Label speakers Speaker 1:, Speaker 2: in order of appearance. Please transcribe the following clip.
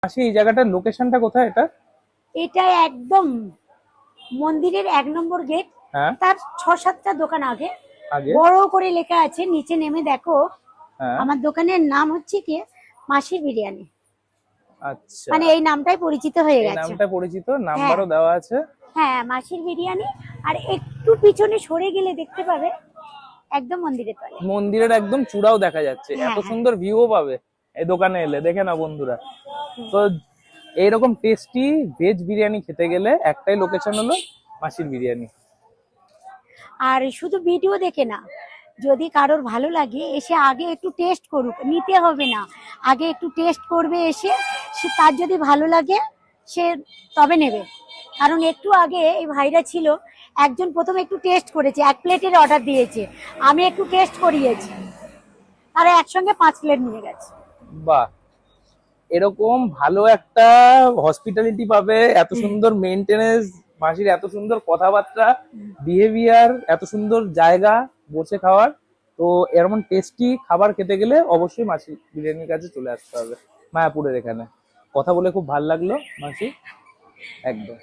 Speaker 1: মাসি এই জায়গাটার লোকেশনটা কোথায়?
Speaker 2: এটা একদম মন্দিরের 1 নম্বর গেট।
Speaker 1: হ্যাঁ,
Speaker 2: তার 6-7টা দোকান আগে
Speaker 1: আগে
Speaker 2: বড় করে লেখা আছে, নিচে নেমে দেখো।
Speaker 1: হ্যাঁ,
Speaker 2: আমার দোকানের নাম হচ্ছে কি মাসির বিরিয়ানি,
Speaker 1: আচ্ছা,
Speaker 2: মানে এই নামটাই পরিচিত হয়ে
Speaker 1: এই
Speaker 2: গেছে।
Speaker 1: নামটা পরিচিত,
Speaker 2: হ্যাঁ
Speaker 1: নাম্বারও দেওয়া আছে।
Speaker 2: হ্যাঁ, মাসির বিরিয়ানি। আর একটু পিছনে সরে গেলে দেখতে পাবে একদম মন্দিরের তলে।
Speaker 1: মন্দিরের একদম চূড়াও দেখা যাচ্ছে,
Speaker 2: হ্যাঁ
Speaker 1: এত
Speaker 2: হ্যাঁ।
Speaker 1: সুন্দর ভিউও পাবে এই দোকানে এলে, দেখে না বন্ধুরা। তো এইরকম টেস্টি ভেজ বিরিয়ানি খেতে গেলে একটাই লোকেশন হলো মাসির বিরিয়ানি।
Speaker 2: আর শুধু ভিডিও দেখে না, যদি কারোর ভালো লাগে এসে আগে একটু টেস্ট করুক, নিতে হবে না, আগে একটু টেস্ট করবে এসে, সে তার যদি ভালো লাগে সে তবে নেবে। কারণ একটু আগে এই ভাইরা ছিল, একজন প্রথমে একটু টেস্ট করেছে, 1 প্লেটের অর্ডার দিয়েছে, আমি একটু টেস্ট করিয়েছি, তারা একসঙ্গে 5 প্লেট নিয়ে গেছে।
Speaker 1: বাহ, এরকম ভালো একটা হসপিটালিটি পাবে, এত সুন্দর মেইনটেনেন্স, মাসির এত সুন্দর কথাবার্তা, বিহেভিয়ার, এত সুন্দর জায়গা বসে খাওয়ার। তো এরকম টেস্টি খাবার খেতে গেলে অবশ্যই মাসি বিরিয়ানির কাছে চলে আসতে হবে মায়াপুরের এখানে। কথা বলে খুব ভালো লাগলো মাসি, একদম।